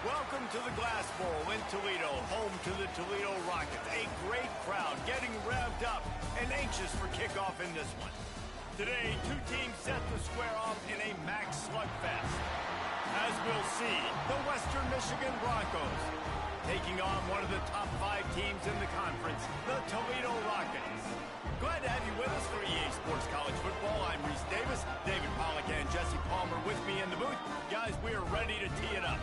Welcome to the Glass Bowl in Toledo, home to the Toledo Rockets. A great crowd getting revved up and anxious for kickoff in this one. Today, two teams set to square off in a max slugfest. As we'll see, the Western Michigan Broncos taking on one of the top 5 teams in the conference, the Toledo Rockets. Glad to have you with us for EA Sports College Football. I'm Reese Davis, David Pollack and Jesse Palmer with me in the booth. Guys, we are ready to tee it up.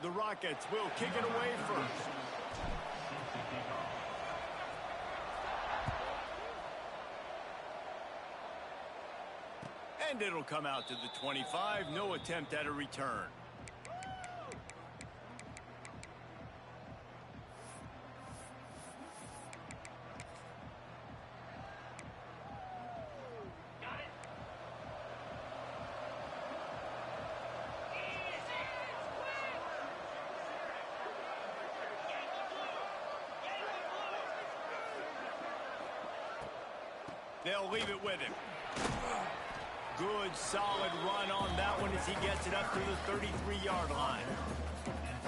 The Rockets will kick it away first. And it'll come out to the 25. No attempt at a return. They'll leave it with him. Good, solid run on that one as he gets it up to the 33-yard line.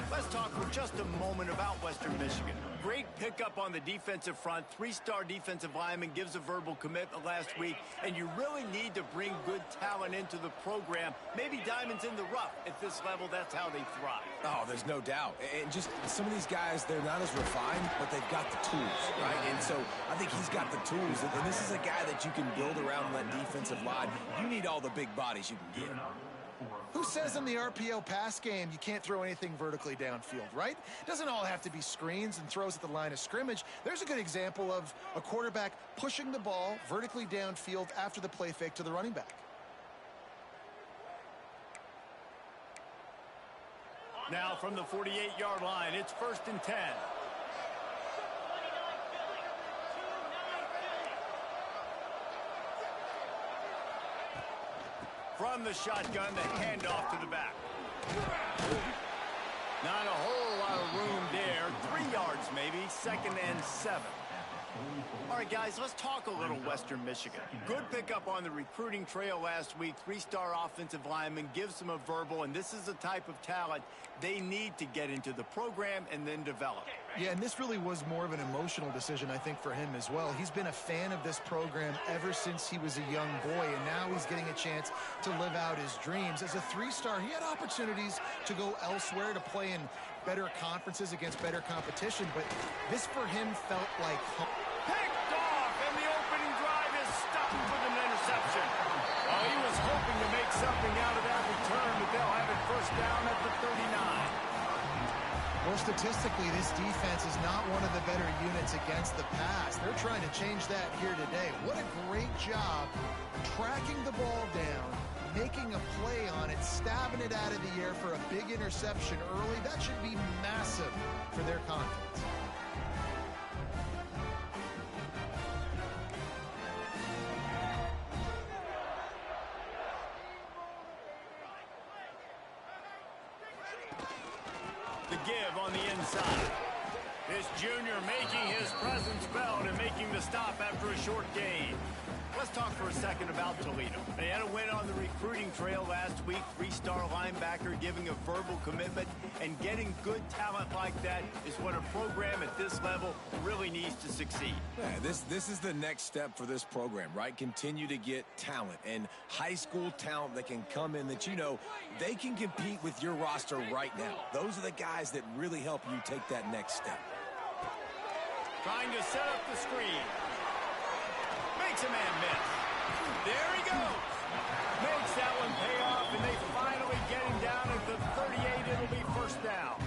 Let's talk for just a moment about Western Michigan. Great pickup on the defensive front. 3-star defensive lineman gives a verbal commitment last week, and you really need to bring good talent into the program. Maybe diamonds in the rough. At this level, that's how they thrive. Oh, there's no doubt. And just some of these guys, they're not as refined, but they've got the tools, right? And so I think he's got the tools. And this is a guy that you can build around that defensive line. You need all the big bodies you can get. Who says in the RPO pass game you can't throw anything vertically downfield, right? It doesn't all have to be screens and throws at the line of scrimmage. There's a good example of a quarterback pushing the ball vertically downfield after the play fake to the running back. Now from the 48-yard line, it's 1st and 10. From the shotgun, the handoff to the back. Not a whole lot of room there. 3 yards maybe, 2nd and 7. All right, guys, let's talk a little Western Michigan. Good pickup on the recruiting trail last week. 3-star offensive lineman gives them a verbal, and this is the type of talent they need to get into the program and then develop. Yeah, and this really was more of an emotional decision, I think, for him as well. He's been a fan of this program ever since he was a young boy, and now he's getting a chance to live out his dreams. As a 3-star, he had opportunities to go elsewhere, to play in better conferences against better competition, but this for him felt like home. Picked off, and the opening drive is stopped with an interception. Well, he was hoping to make something out of that return, but they'll have it 1st down at the 39. Well, statistically, this defense is not one of the better units against the pass. They're trying to change that here today. What a great job tracking the ball down, making a play on it, stabbing it out of the air for a big interception early. That should be massive for their confidence. The give on the inside. This junior making his presence felt and making the stop after a short gain. Let's talk for a second about Toledo. They had a win on the recruiting trail last week. 3-star linebacker giving a verbal commitment, and getting good talent like that is what a program at this level really needs to succeed. Yeah, this is the next step for this program, right? Continue to get talent and high school talent that can come in that, you know, they can compete with your roster right now. Those are the guys that really help you take that next step. Trying to set up the screen. Makes a man miss. There he goes. Makes that one pay off, and they finally get him down at the 38. It'll be 1st down.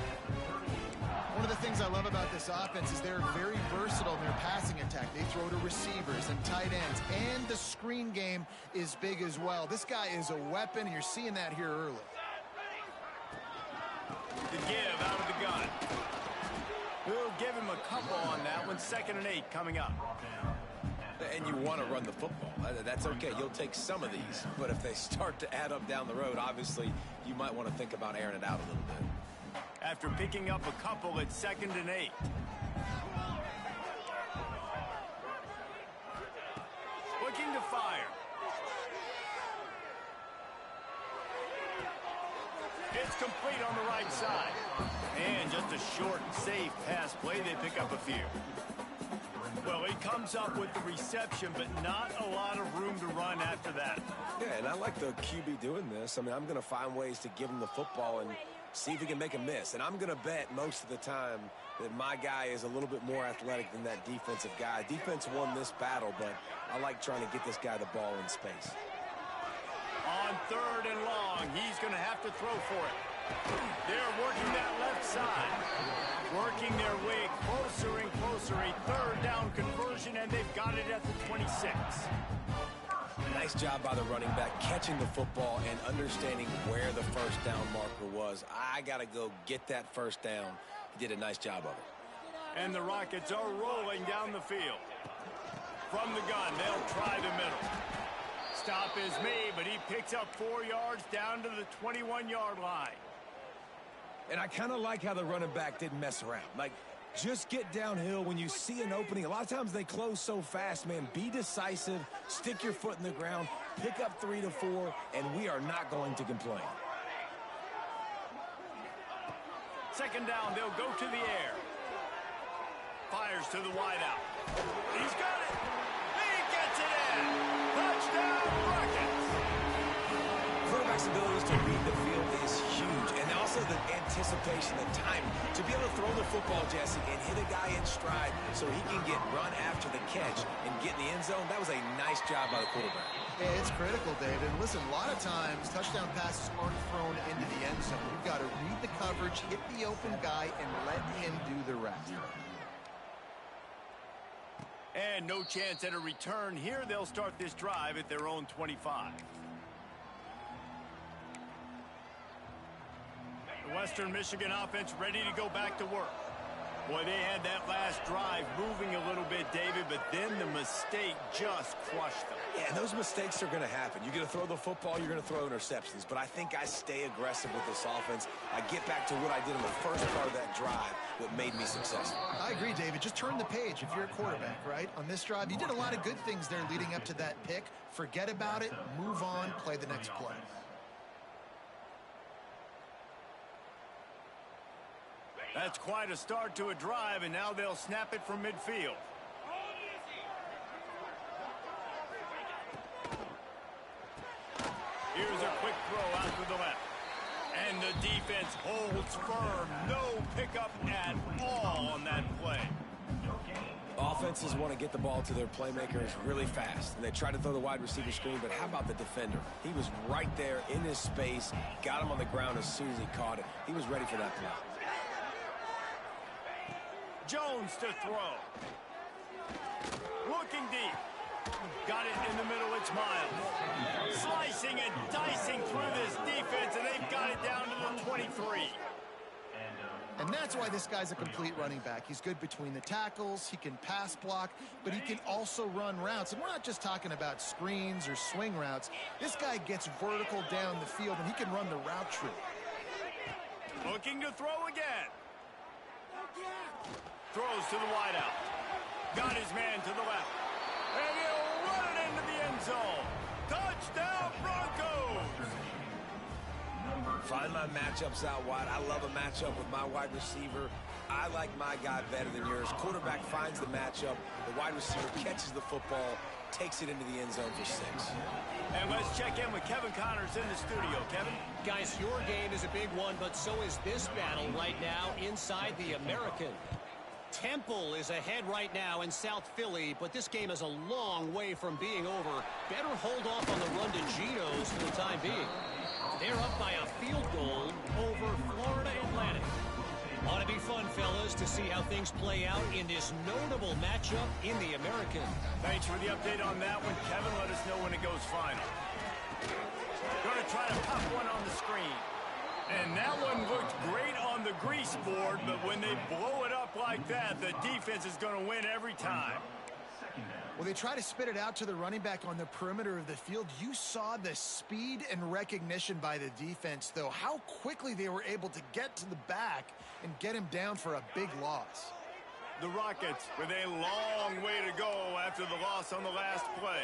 One of the things I love about this offense is they're very versatile in their passing attack. They throw to receivers and tight ends, and the screen game is big as well. This guy is a weapon, and you're seeing that here early. The give out of the gun. We'll give him a couple on that one. 2nd and 8 coming up. And you want to run the football. That's okay. You'll take some of these. But if they start to add up down the road, obviously, you might want to think about airing it out a little bit. After picking up a couple, it's 2nd and 8. fire. It's complete on the right side. And just a short, safe pass play. They pick up a few. Well, he comes up with the reception, but not a lot of room to run after that. Yeah, and I like the QB doing this. I mean, I'm going to find ways to give him the football and see if he can make a miss. And I'm going to bet most of the time that my guy is a little bit more athletic than that defensive guy. Defense won this battle, but I like trying to get this guy the ball in space. On 3rd and long, he's going to have to throw for it. They're working that left side. Working their way closer and closer. A 3rd down conversion, and they've got it at the 26. Nice job by the running back, catching the football and understanding where the first down marker was. I got to go get that first down. He did a nice job of it. And the Rockets are rolling down the field. From the gun, they'll try the middle. Stop is made, but he picks up 4 yards down to the 21-yard line. And I kind of like how the running back didn't mess around. Like, just get downhill when you see an opening. A lot of times they close so fast, man. Be decisive, stick your foot in the ground, pick up 3 to 4, and we are not going to complain. 2nd down, they'll go to the air. Fires to the wideout. He's got it. He gets it in. Touchdown, Rockets. Quarterback's abilities to read the field is huge. And also the anticipation, the time to be able to throw the football, Jesse, and hit a guy in stride so he can get run after the catch and get in the end zone. That was a nice job by the quarterback. Yeah, it's critical, David. And listen, a lot of times touchdown passes aren't thrown into the end zone. You've got to read the coverage, hit the open guy, and let him do the rest. And no chance at a return here. They'll start this drive at their own 25. The Western Michigan offense ready to go back to work. Boy, they had that last drive moving a little bit, David, but then the mistake just crushed them. Yeah, and those mistakes are going to happen. You're going to throw the football, you're going to throw interceptions. But I think I stay aggressive with this offense. I get back to what I did in the first part of that drive, what made me successful. I agree, David. Just turn the page if you're a quarterback, right? On this drive, you did a lot of good things there leading up to that pick. Forget about it, move on, play the next play. That's quite a start to a drive, and now they'll snap it from midfield. Here's a quick throw out to the left. And the defense holds firm. No pickup at all on that play. Offenses want to get the ball to their playmakers really fast. And they try to throw the wide receiver screen, but how about the defender? He was right there in his space, got him on the ground as soon as he caught it. He was ready for that play. Jones to throw. Looking deep. Got it in the middle. It's Miles. Slicing and dicing through this defense, and they've got it down to the 23. And that's why this guy's a complete running back. He's good between the tackles. He can pass block, but he can also run routes. And we're not just talking about screens or swing routes. This guy gets vertical down the field, and he can run the route tree. Looking to throw again. Throws to the wideout. Got his man to the left. And he'll run it into the end zone. Touchdown, Broncos! Find my matchups out wide. I love a matchup with my wide receiver. I like my guy better than yours. Quarterback finds the matchup. The wide receiver catches the football, takes it into the end zone for 6. And let's check in with Kevin Connors in the studio. Kevin? Guys, your game is a big one, but so is this battle right now inside the American. Temple is ahead right now in South Philly, but this game is a long way from being over. Better hold off on the run to Geno's for the time being. They're up by a field goal over Florida Atlantic. Ought to be fun, fellas, to see how things play out in this notable matchup in the American. Thanks for the update on that one, Kevin. Let us know when it goes final. Going to try to pop one on the screen. And that one looked great on the grease board, but when they blow it up like that, the defense is going to win every time. Well, they try to spit it out to the running back on the perimeter of the field. You saw the speed and recognition by the defense, though. How quickly they were able to get to the back and get him down for a big loss. The Rockets with a long way to go after the loss on the last play.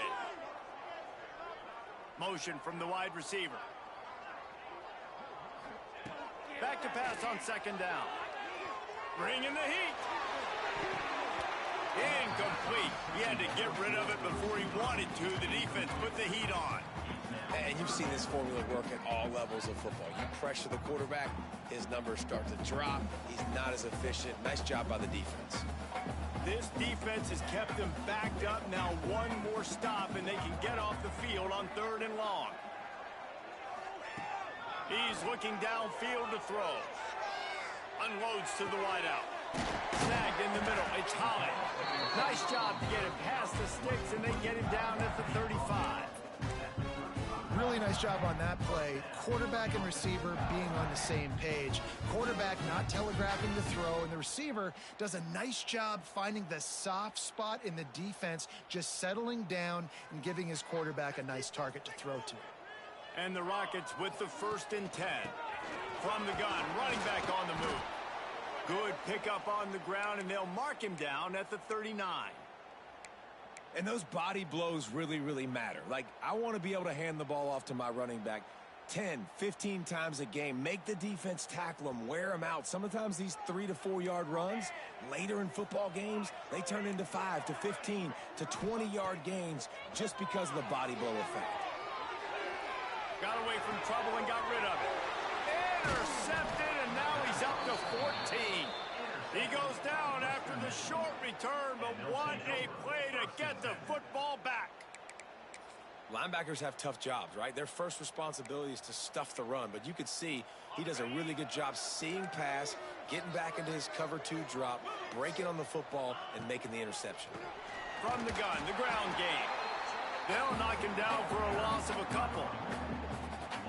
Motion from the wide receiver. Back to pass on second down. Bringing the heat. Incomplete. He had to get rid of it before he wanted to. The defense put the heat on. And you've seen this formula work at all levels of football. You pressure the quarterback, his numbers start to drop. He's not as efficient. Nice job by the defense. This defense has kept them backed up. Now one more stop, and they can get off the field on 3rd and long. He's looking downfield to throw. Unloads to the wideout. Snagged in the middle. It's Holland. Nice job to get him past the sticks, and they get him down at the 35. Really nice job on that play. Quarterback and receiver being on the same page. Quarterback not telegraphing the throw, and the receiver does a nice job finding the soft spot in the defense, just settling down and giving his quarterback a nice target to throw to. And the Rockets with the 1st and 10. From the gun, running back on the move. Good pickup on the ground, and they'll mark him down at the 39. And those body blows really, really matter. Like, I want to be able to hand the ball off to my running back 10, 15 times a game. Make the defense tackle him, wear him out. Sometimes these 3 to 4 yard runs, later in football games, they turn into 5 to 15 to 20 yard gains just because of the body blow effect. Got away from trouble and got rid of it. Intercepted, and now he's up to 14. He goes down after the short return, but what a play to get the football back. Linebackers have tough jobs, right? Their first responsibility is to stuff the run, but you could see he does a really good job seeing pass, getting back into his cover 2 drop, breaking on the football, and making the interception. From the gun, the ground game. They'll knock him down for a loss of a couple.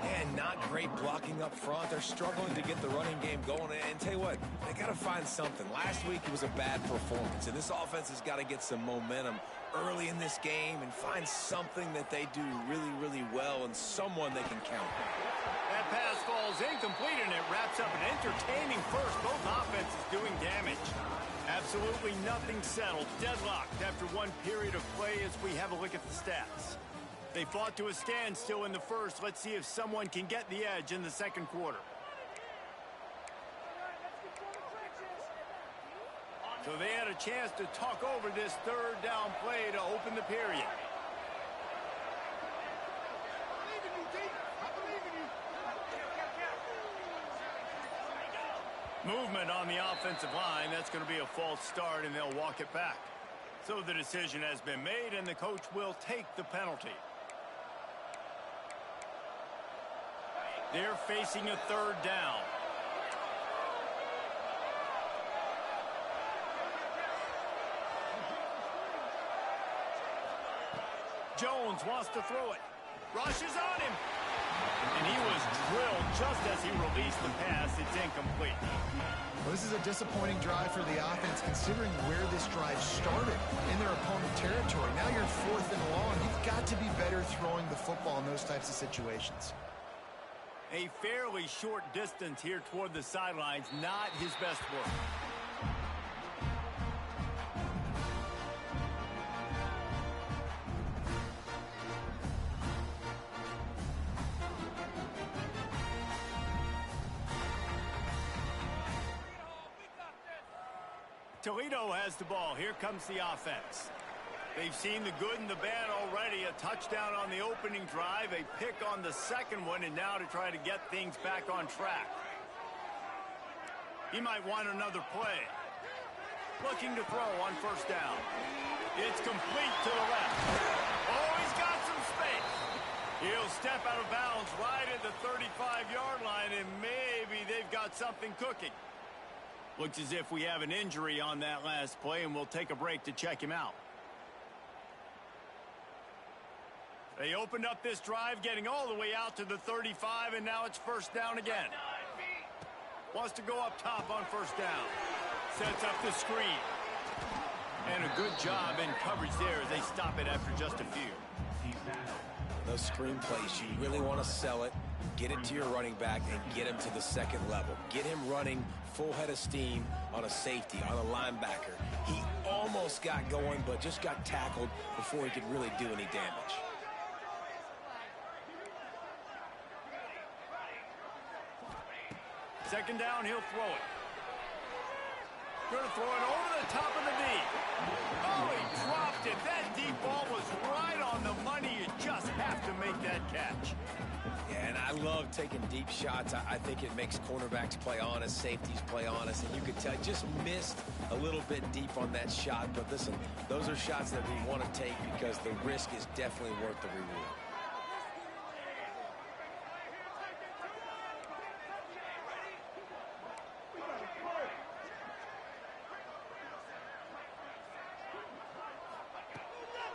And not great blocking up front. They're struggling to get the running game going. And tell you what, they got to find something. Last week, it was a bad performance. And this offense has got to get some momentum early in this game and find something that they do really, really well and someone they can count on. That pass falls incomplete, and it wraps up an entertaining first. Both offenses doing damage. Absolutely nothing settled. Deadlocked after one period of play as we have a look at the stats. They fought to a standstill in the first. Let's see if someone can get the edge in the second quarter. So they had a chance to talk over this 3rd down play to open the period. Movement on the offensive line. That's going to be a false start, and they'll walk it back. So the decision has been made, and the coach will take the penalty. They're facing a 3rd down. Jones wants to throw it. Rushes on him. And he was drilled just as he released the pass. It's incomplete. Well, this is a disappointing drive for the offense, considering where this drive started in their opponent territory. Now you're 4th and long. You've got to be better throwing the football in those types of situations. A fairly short distance here toward the sidelines, not his best work. Toledo has the ball. Here comes the offense. They've seen the good and the bad already. A touchdown on the opening drive, a pick on the second one, and now to try to get things back on track. He might want another play. Looking to throw on 1st down. It's complete to the left. Oh, he's got some space. He'll step out of bounds right at the 35-yard line, and maybe they've got something cooking. Looks as if we have an injury on that last play, and we'll take a break to check him out. They opened up this drive, getting all the way out to the 35, and now it's 1st down again. Wants to go up top on 1st down. Sets up the screen. And a good job in coverage there as they stop it after just a few. Those screen plays, you really want to sell it, get it to your running back, and get him to the second level. Get him running full head of steam on a safety, on a linebacker. He almost got going, but just got tackled before he could really do any damage. Second down, he'll throw it. Going to throw it over the top of the knee. Oh, he dropped it. That deep ball was right on the money. You just have to make that catch. Yeah, and I love taking deep shots. I think it makes cornerbacks play honest, safeties play honest, and you could tell just missed a little bit deep on that shot. But listen, those are shots that we want to take because the risk is definitely worth the reward.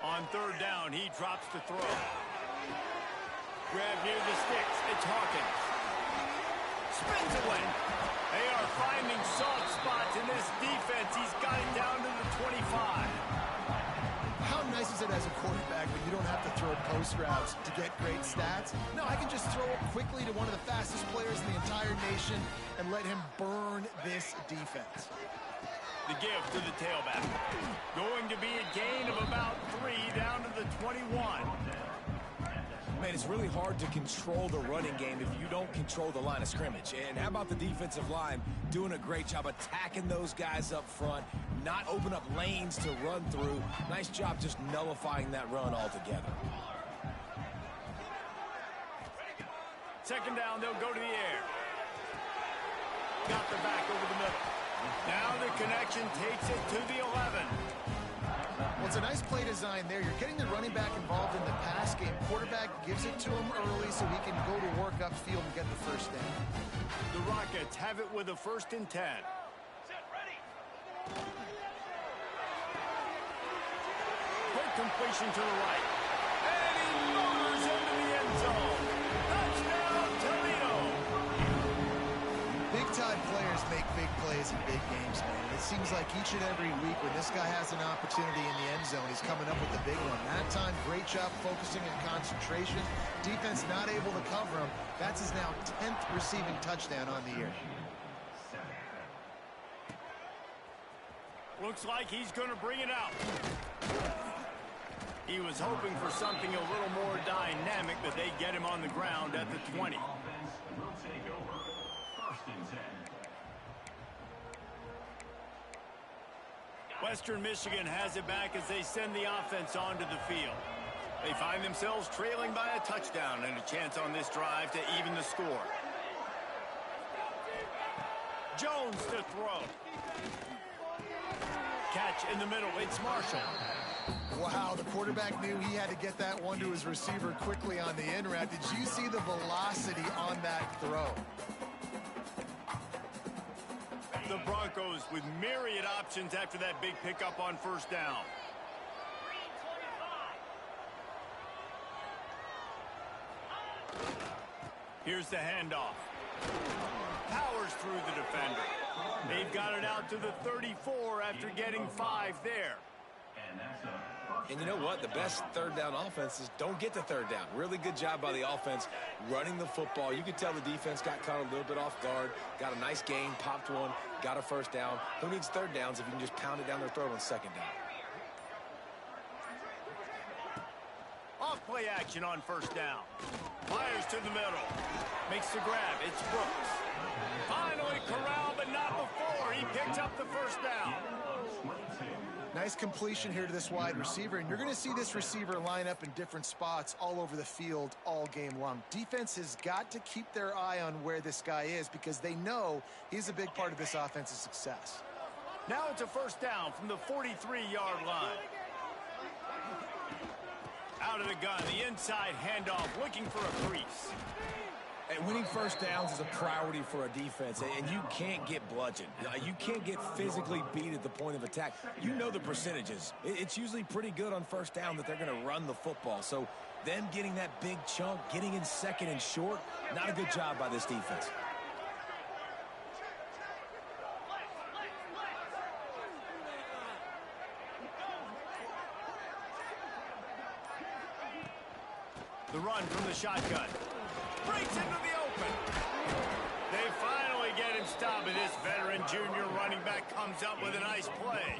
On third down, he drops to throw. Grab near the sticks. It's Hawkins. Spins away. They are finding soft spots in this defense. He's got it down to the 25. How nice is it as a quarterback when you don't have to throw post routes to get great stats? No, I can just throw it quickly to one of the fastest players in the entire nation and let him burn this defense. The give to the tailback. Going to be a gain of about 3 down to the 21. Man, it's really hard to control the running game if you don't control the line of scrimmage. And how about the defensive line doing a great job attacking those guys up front, not open up lanes to run through. Nice job just nullifying that run altogether. Second down, they'll go to the air. Got the back over the middle. Now the connection takes it to the 11. Well, it's a nice play design there. You're getting the running back involved in the pass game. Quarterback gives it to him early so he can go to work upfield and get the first down. The Rockets have it with a 1st and 10. Quick completion to the right. And he motors into the end zone. Touchdown, Toledo. Big-time players make big plays in big games, man. It seems like each and every week when this guy has an opportunity in the end zone, he's coming up with the big one. That time, great job focusing and concentration. Defense not able to cover him. That's his now 10th receiving touchdown on the year. Looks like he's going to bring it out. He was hoping for something a little more dynamic, but they get him on the ground at the 20. Western Michigan has it back as they send the offense onto the field. They find themselves trailing by a touchdown and a chance on this drive to even the score. Jones to throw. Catch in the middle. It's Marshall. Wow, the quarterback knew he had to get that one to his receiver quickly on the in route. Did you see the velocity on that throw? The Broncos with myriad options after that big pickup on 1st down. Here's the handoff. Powers through the defender. They've got it out to the 34 after getting 5 there. And you know what? The best third down offenses don't get to third down. Really good job by the offense running the football. You could tell the defense got caught a little bit off guard. Got a nice gain, popped one, got a 1st down. Who needs third downs if you can just pound it down their throat on 2nd down? Off play action on 1st down. Fires to the middle. Makes the grab. It's Brooks. Finally corralled, but not before. He picks up the 1st down. Nice completion here to this wide receiver, and you're going to see this receiver line up in different spots all over the field all game long. Defense has got to keep their eye on where this guy is because they know he's a big part of this offense's success. Now it's a 1st down from the 43-yard line. Out of the gun, the inside handoff, looking for a crease. And winning 1st downs is a priority for a defense, and you can't get bludgeoned. You can't get physically beat at the point of attack. You know the percentages. It's usually pretty good on 1st down that they're going to run the football. So them getting that big chunk, getting in 2nd and short, not a good job by this defense. The run from the shotgun. Breaks into the open. They finally get him stopped, and this veteran junior running back comes up with a nice play.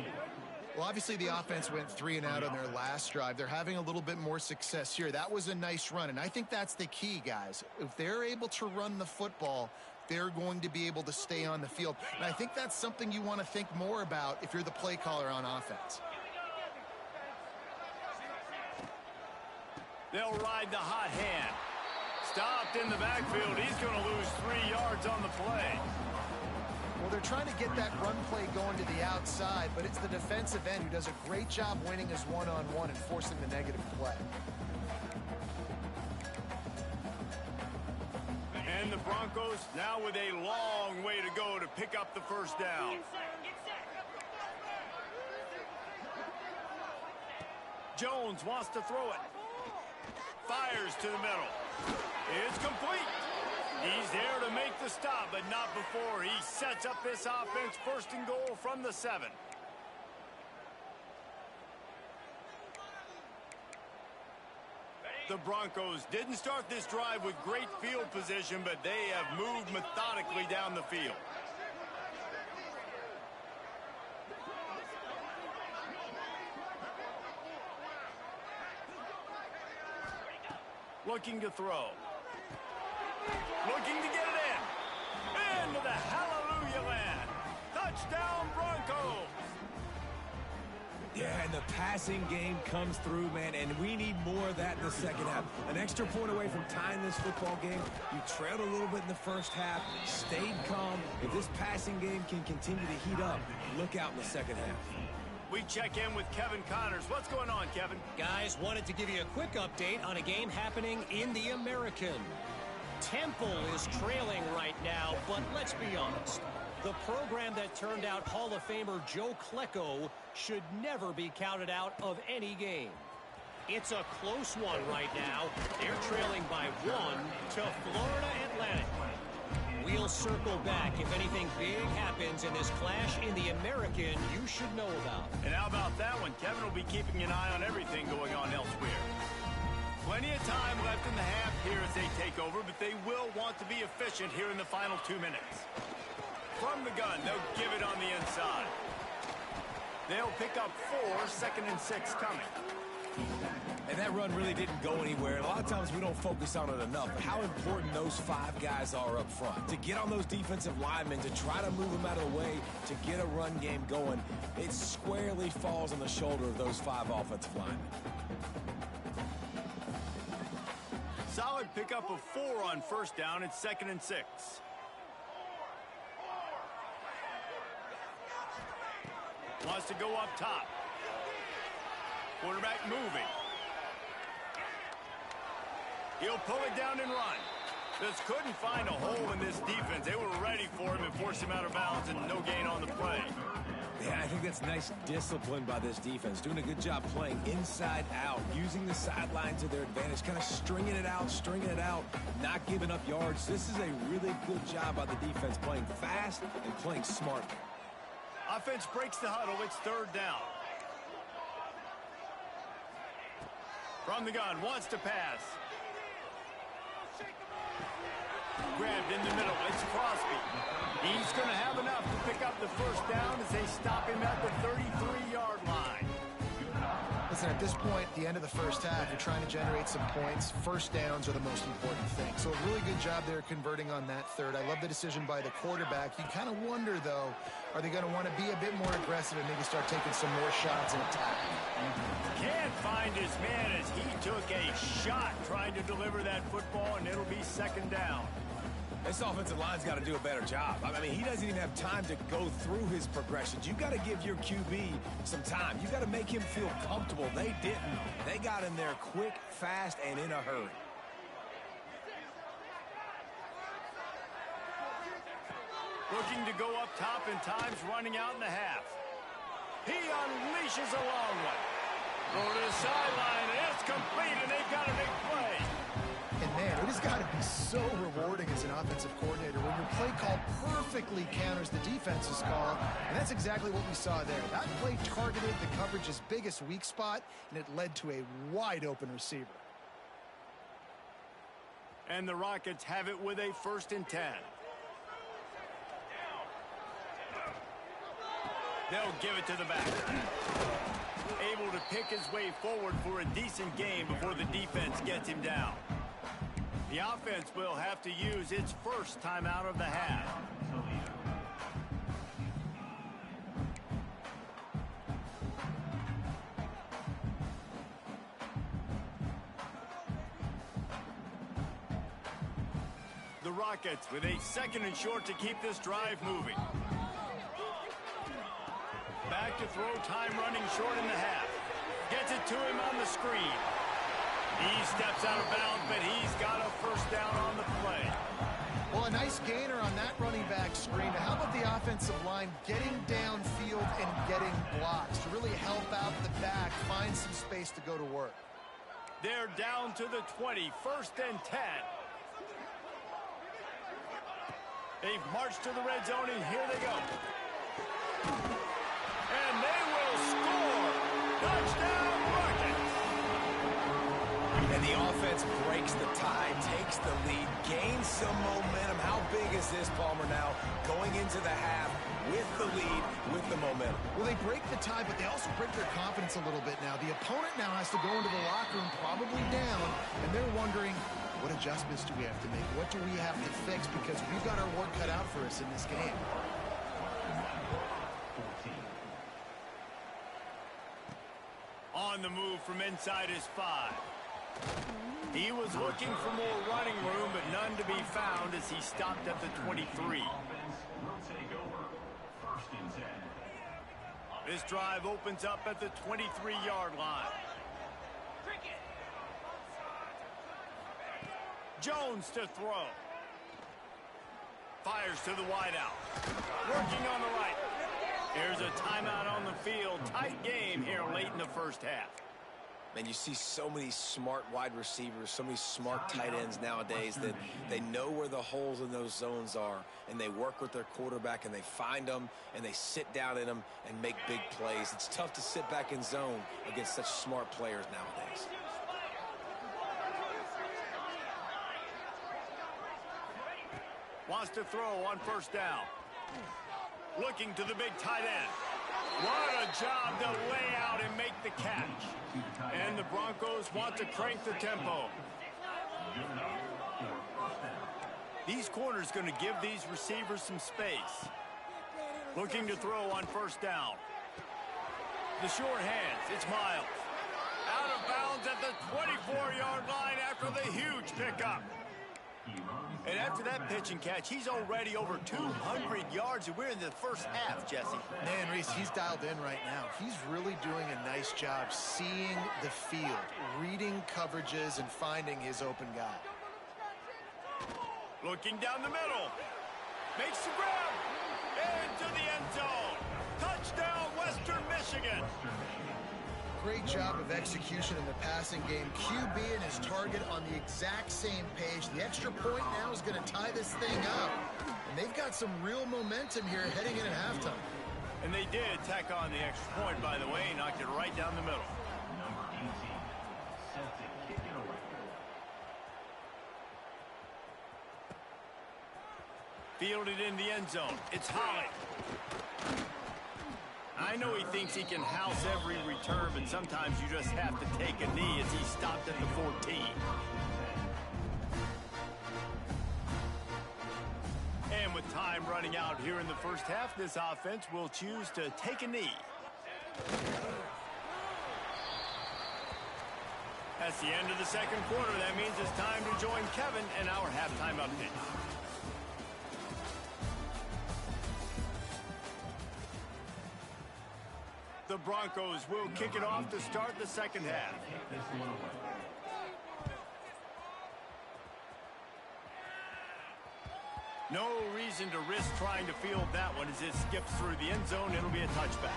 Well, obviously the offense went 3 and out on their last drive. They're having a little bit more success here. That was a nice run, and I think that's the key, guys. If they're able to run the football, they're going to be able to stay on the field. And I think that's something you want to think more about if you're the play caller on offense. They'll ride the hot hand. Stopped in the backfield. He's going to lose 3 yards on the play. Well, they're trying to get that run play going to the outside, but it's the defensive end who does a great job winning his one-on-one and forcing the negative play. And the Broncos now with a long way to go to pick up the first down. Jones wants to throw it. Fires to the middle. It's complete. He's there to make the stop, but not before he sets up this offense first and goal from the 7. The Broncos didn't start this drive with great field position, but they have moved methodically down the field. Looking to throw. Looking to get it in. Into the hallelujah land. Touchdown Broncos. Yeah, and the passing game comes through, man, and we need more of that in the second half. An extra point away from tying this football game. You trailed a little bit in the first half, stayed calm. If this passing game can continue to heat up, look out in the second half. We check in with Kevin Connors. What's going on, Kevin? Guys, wanted to give you a quick update on a game happening in the American. Temple is trailing right now, but let's be honest. The program that turned out Hall of Famer Joe Klecko should never be counted out of any game. It's a close one right now. They're trailing by 1 to Florida Atlantic. We'll circle back if anything big happens in this clash in the American you should know about. And how about that one? Kevin will be keeping an eye on everything going on elsewhere. Plenty of time left in the half here as they take over, but they will want to be efficient here in the final 2 minutes. From the gun, they'll give it on the inside. They'll pick up 4, 2nd and 6 coming. And that run really didn't go anywhere. A lot of times we don't focus on it enough, but how important those 5 guys are up front. To get on those defensive linemen, to try to move them out of the way, to get a run game going, it squarely falls on the shoulder of those 5 offensive linemen. Solid pickup of 4 on first down. It's 2nd and 6. Wants to go up top. Quarterback moving. He'll pull it down and run. Just couldn't find a hole in this defense. They were ready for him and forced him out of bounds, and no gain on the play. Yeah, I think that's nice discipline by this defense. Doing a good job playing inside out, using the sideline to their advantage, kind of stringing it out, not giving up yards. This is a really good job by the defense, playing fast and playing smart. Offense breaks the huddle. It's 3rd down. From the gun, wants to pass. Grabbed in the middle. It's Crosby. He's going to have enough to pick up the first down as they stop him at the 33-yard line. Listen, at this point, the end of the first half, you're trying to generate some points. First downs are the most important thing. So a really good job there converting on that 3rd. I love the decision by the quarterback. You kind of wonder, though, are they going to want to be a bit more aggressive and maybe start taking some more shots in attack? Can't find his man as he took a shot trying to deliver that football, and it'll be 2nd down. This offensive line's got to do a better job. I mean, he doesn't even have time to go through his progressions. You got to give your QB some time. You got to make him feel comfortable. They didn't. They got in there quick, fast, and in a hurry. Looking to go up top and time's running out in the half. He unleashes a long one. Throw to the sideline, and it's complete, and they've got a big play. And man, it has got to be so rewarding as an offensive coordinator when your play call perfectly counters the defense's call. And that's exactly what we saw there. That play targeted the coverage's biggest weak spot, and it led to a wide open receiver. And the Rockets have it with a 1st and 10. They'll give it to the back. Able to pick his way forward for a decent game before the defense gets him down. The offense will have to use its first timeout of the half. The Rockets with a 2nd and short to keep this drive moving. Back to throw, time running short in the half. Gets it to him on the screen. He steps out of bounds, but he's got a first down on the play. Well, a nice gainer on that running back screen. How about the offensive line getting downfield and getting blocks to really help out the back, find some space to go to work? They're down to the 20, 1st and 10. They've marched to the red zone, and here they go. And they will score. Touchdown, Rockets. And the offense breaks the tie, takes the lead, gains some momentum. How big is this, Palmer, now going into the half with the lead, with the momentum? Well, they break the tie, but they also break their confidence a little bit now. The opponent now has to go into the locker room probably down, and they're wondering, what adjustments do we have to make? What do we have to fix? Because we've got our work cut out for us in this game. On the move from inside his 5. He was looking for more running room, but none to be found as he stopped at the 23. This drive opens up at the 23-yard line. Jones to throw. Fires to the wideout. Working on the right. Here's a timeout on the field. Tight game here late in the first half. And you see so many smart wide receivers, so many smart tight ends nowadays that they know where the holes in those zones are, and they work with their quarterback, and they find them, and they sit down in them and make big plays. It's tough to sit back in zone against such smart players nowadays. Wants to throw on 1st down. Looking to the big tight end. What a job to lay out and make the catch. And the Broncos want to crank the tempo. These corners going to give these receivers some space. Looking to throw on 1st down. The short hands, it's Miles. Out of bounds at the 24-yard line after the huge pickup. And after that pitch and catch, he's already over 200 yards, and we're in the first half, Jesse. Man, Reese, he's dialed in right now. He's really doing a nice job seeing the field, reading coverages, and finding his open guy. Looking down the middle. Makes the grab. Into the end zone. Touchdown, Western Michigan. Great job of execution in the passing game. QB and his target on the exact same page. The extra point now is going to tie this thing up. And they've got some real momentum here heading in at halftime. And they did tack on the extra point, by the way, knocked it right down the middle. Fielded in the end zone. It's Holly. I know he thinks he can house every return, but sometimes you just have to take a knee as he stopped at the 14. And with time running out here in the first half, this offense will choose to take a knee. That's the end of the second quarter. That means it's time to join Kevin and our halftime update. The Broncos will kick it off to start the second half. No reason to risk trying to field that one as it skips through the end zone. It'll be a touchback.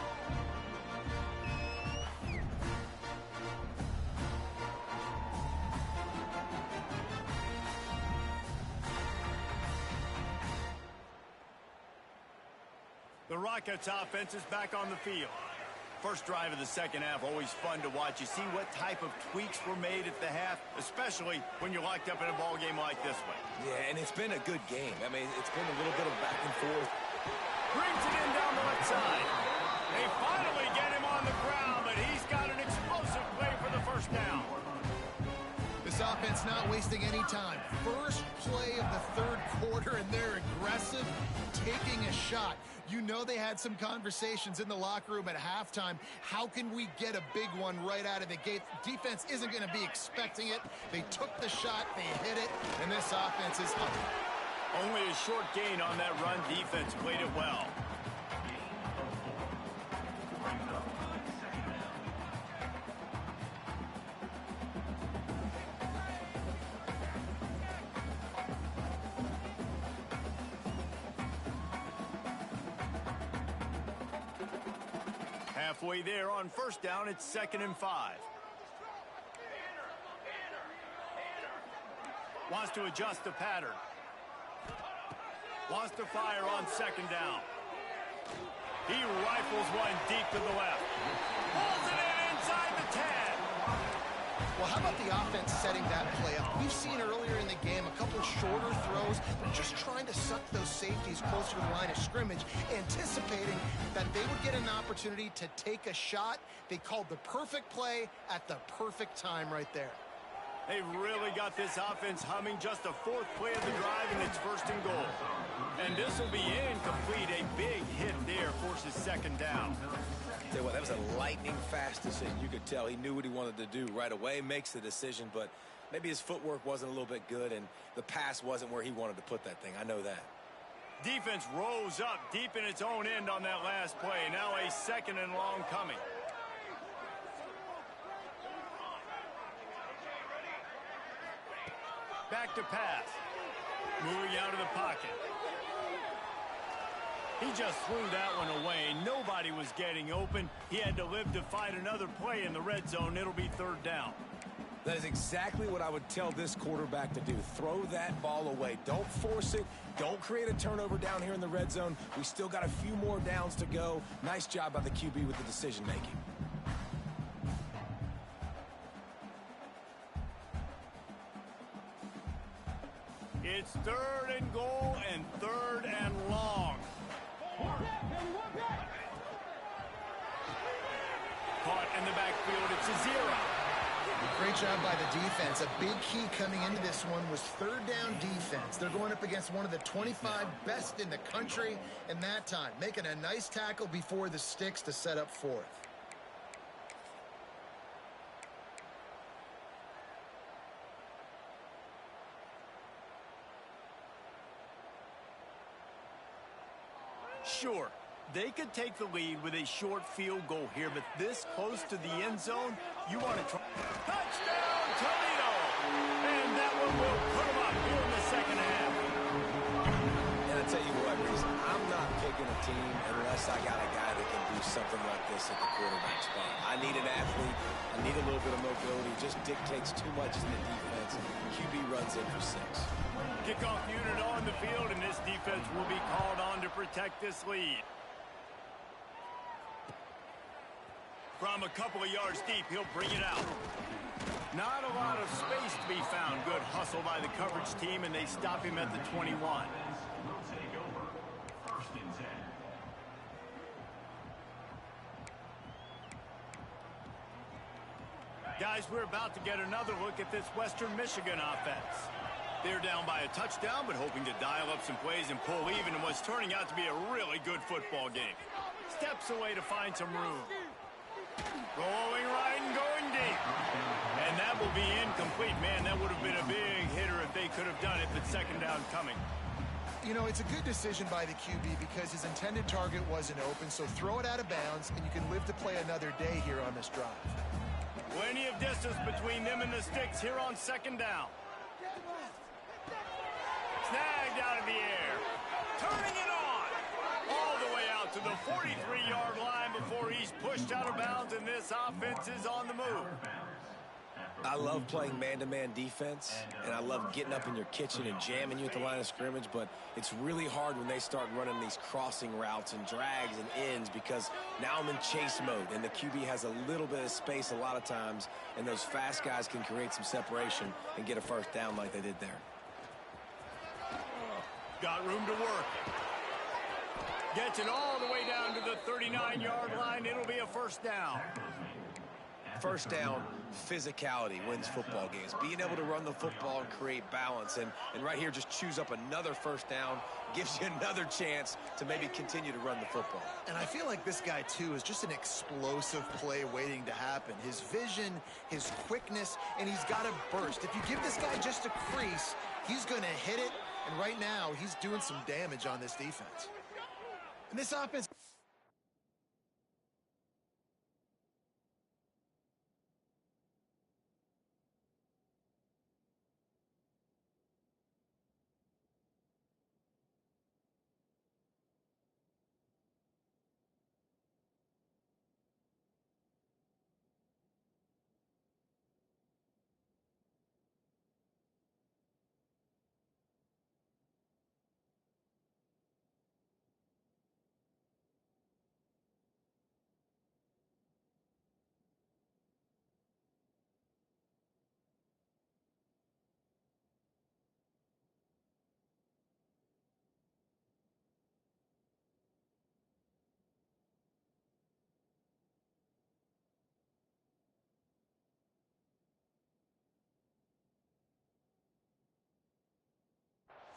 The Rockets offense is back on the field. First drive of the second half, always fun to watch. You see what type of tweaks were made at the half, especially when you're locked up in a ball game like this one. Yeah, and it's been a good game. I mean, it's been a little bit of back and forth. Brings it in down the left side. They finally get him on the ground, but he's got an explosive play for the first down. This offense offense not wasting any time. First play of the third quarter, and they're aggressive, taking a shot. You know they had some conversations in the locker room at halftime. How can we get a big one right out of the gate? Defense isn't going to be expecting it. They took the shot, they hit it, and this offense is up. Only a short gain on that run. Defense played it well. Halfway there on first down, it's 2nd and 5. Wants to adjust the pattern. Wants to fire on 2nd down. He rifles one deep to the left. Pulls it in inside the 10. Well, how about the offense setting that play up? We've seen earlier in the game a couple shorter throws. They're just trying to suck those safeties closer to the line of scrimmage, anticipating that they would get an opportunity to take a shot. They called the perfect play at the perfect time right there. They've really got this offense humming. Just the 4th play of the drive, and it's 1st and goal. And this will be incomplete. A big hit there forces 2nd down. Tell you what, that was a lightning-fast decision. You could tell he knew what he wanted to do right away, makes the decision, but maybe his footwork wasn't a little bit good, and the pass wasn't where he wanted to put that thing. I know that. Defense rose up deep in its own end on that last play. Now a 2nd and long coming. Back to pass. Moving out of the pocket. He just threw that one away. Nobody was getting open. He had to live to fight another play in the red zone. It'll be 3rd down. That is exactly what I would tell this quarterback to do. Throw that ball away. Don't force it. Don't create a turnover down here in the red zone. We still got a few more downs to go. Nice job by the QB with the decision making. It's 3rd and goal and 3rd and long. Caught in the backfield. It's a 0. Great job by the defense. A big key coming into this one was 3rd down defense. They're going up against one of the 25 best in the country in that time, making a nice tackle before the sticks to set up 4th. Sure, they could take the lead with a short field goal here, but this close to the end zone, you want to try. Touchdown, Toledo! And that one will put them up here in the 2nd half. And I tell you what, Reese, I'm not picking a team unless I got a guy that can do something like this at the quarterback spot. I need an athlete. I need a little bit of mobility. Just dictates too much in the defense. QB runs in for 6. Kickoff unit on the field, and this defense will be called on to protect this lead. From a couple of yards deep, he'll bring it out. Not a lot of space to be found. Good hustle by the coverage team, and they stop him at the 21. Guys, we're about to get another look at this Western Michigan offense. They're down by a touchdown, but hoping to dial up some plays and pull even in what's turning out to be a really good football game. Steps away to find some room. Rolling right and going deep. And that will be incomplete. Man, that would have been a big hitter if they could have done it, but 2nd down coming. You know, it's a good decision by the QB because his intended target wasn't open, so throw it out of bounds, and you can live to play another day here on this drive. Plenty of distance between them and the sticks here on 2nd down. Snagged out of the air. Turning it on. All the way out to the 43-yard line before he's pushed out of bounds, and this offense is on the move. I love playing man-to-man defense, and I love getting up in your kitchen and jamming you at the line of scrimmage, but it's really hard when they start running these crossing routes and drags and ends because now I'm in chase mode, and the QB has a little bit of space a lot of times, and those fast guys can create some separation and get a 1st down like they did there. Got room to work. Gets it all the way down to the 39-yard line. It'll be a 1st down. first down physicality wins football games. Being able to run the football and create balance. And right here, just choose up another first down, gives you another chance to maybe continue to run the football. And I feel like this guy, too, is just an explosive play waiting to happen. His vision, his quickness, and he's got a burst. If you give this guy just a crease, he's going to hit it. And right now, he's doing some damage on this defense. And this offense...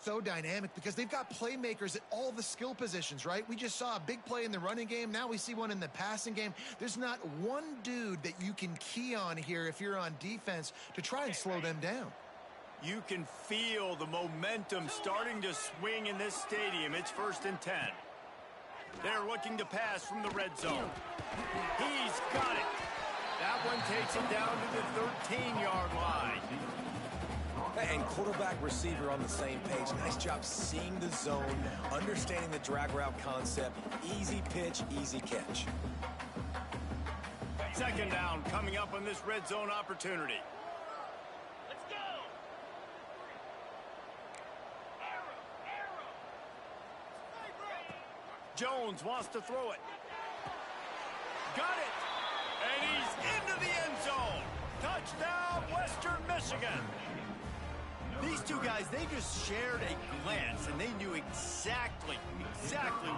so dynamic because they've got playmakers at all the skill positions, right? We just saw a big play in the running game. Now we see one in the passing game. There's not one dude that you can key on here if you're on defense to try and slow them down. You can feel the momentum starting to swing in this stadium. It's 1st and 10. They're looking to pass from the red zone. He's got it. That one takes him down to the 13-yard line. And quarterback receiver on the same page. Nice job seeing the zone, understanding the drag route concept. Easy pitch, easy catch. 2nd down coming up on this red zone opportunity. Let's go. Jones wants to throw it. Got it. And he's into the end zone. Touchdown, Western Michigan. These two guys, they just shared a glance, and they knew exactly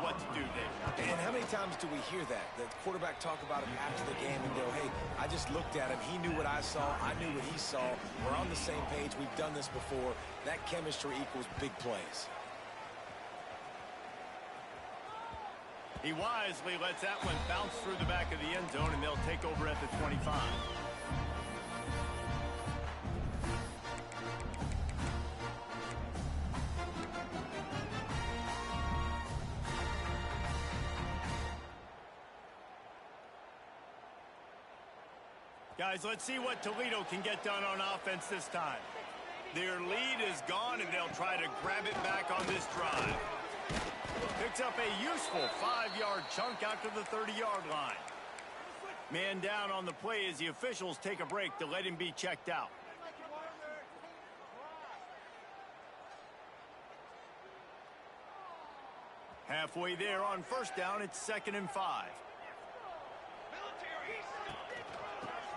what to do there. And how many times do we hear that? The quarterback talk about him after the game and go, hey, I just looked at him. He knew what I saw. I knew what he saw. We're on the same page. We've done this before. That chemistry equals big plays. He wisely lets that one bounce through the back of the end zone, and they'll take over at the 25. Guys, let's see what Toledo can get done on offense this time. Their lead is gone, and they'll try to grab it back on this drive. Picks up a useful 5-yard chunk out to the 30-yard line. Man down on the play as the officials take a break to let him be checked out. Halfway there on 1st down, it's 2nd and 5.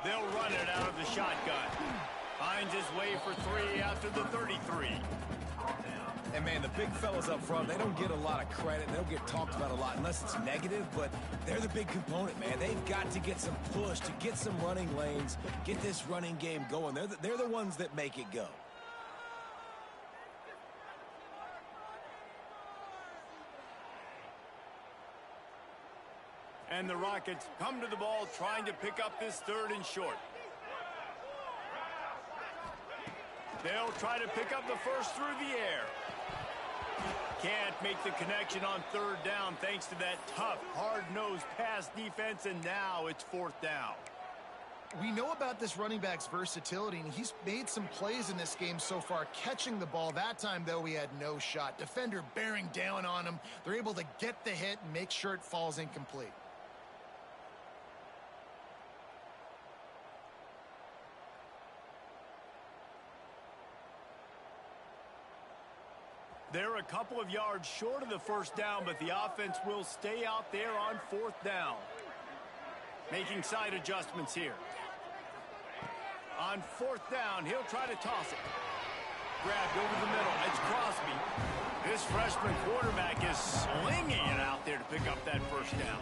They'll run it out of the shotgun. Finds his way for 3 after the 33. And, man, the big fellas up front, they don't get a lot of credit. They don't get talked about a lot unless it's negative, but they're the big component, man. They've got to get some push, to get some running lanes, get this running game going. They're the ones that make it go. And the Rockets come to the ball trying to pick up this 3rd and short. They'll try to pick up the first through the air. Can't make the connection on 3rd down thanks to that tough, hard-nosed pass defense, and now it's 4th down. We know about this running back's versatility, and he's made some plays in this game so far, catching the ball. That time, though, he had no shot. Defender bearing down on him. They're able to get the hit and make sure it falls incomplete. They're a couple of yards short of the 1st down, but the offense will stay out there on 4th down. Making side adjustments here. On 4th down, he'll try to toss it. Grabbed over the middle. It's Crosby. This This freshman quarterback is slinging it out there to pick up that first down.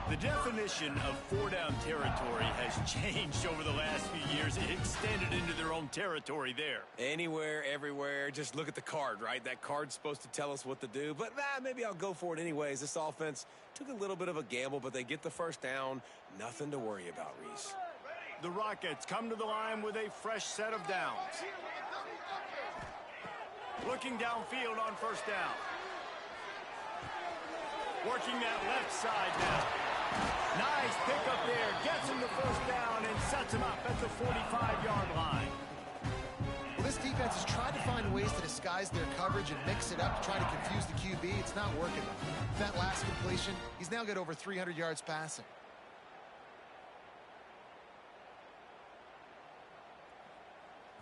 The definition of four-down territory has changed over the last few years. It extended into their own territory there. Anywhere, everywhere. Just look at the card, right? That card's supposed to tell us what to do. But maybe I'll go for it anyways. This offense took a little bit of a gamble, but they get the first down. Nothing to worry about, Reese. The Rockets come to the line with a fresh set of downs. Looking downfield on first down. Working that left side now. Nice pickup there. Gets him the first down and sets him up at the 45-yard line. Well, this defense has tried to find ways to disguise their coverage and mix it up to try to confuse the QB. It's not working. With that last completion, he's now got over 300 yards passing.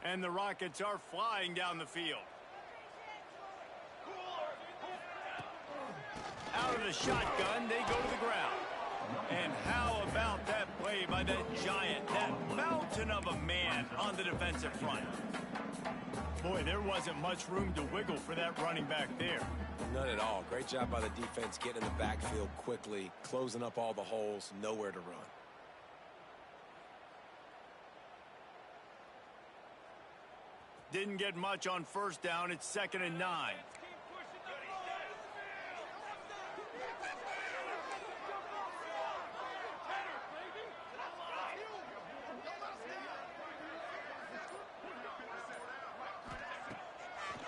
And the Rockets are flying down the field. Out of the shotgun, they go to the ground. And how about that play by that giant, that mountain of a man on the defensive front? Boy, there wasn't much room to wiggle for that running back there. None at all. Great job by the defense getting in the backfield quickly, closing up all the holes, nowhere to run. Didn't get much on first down. It's 2nd and 9.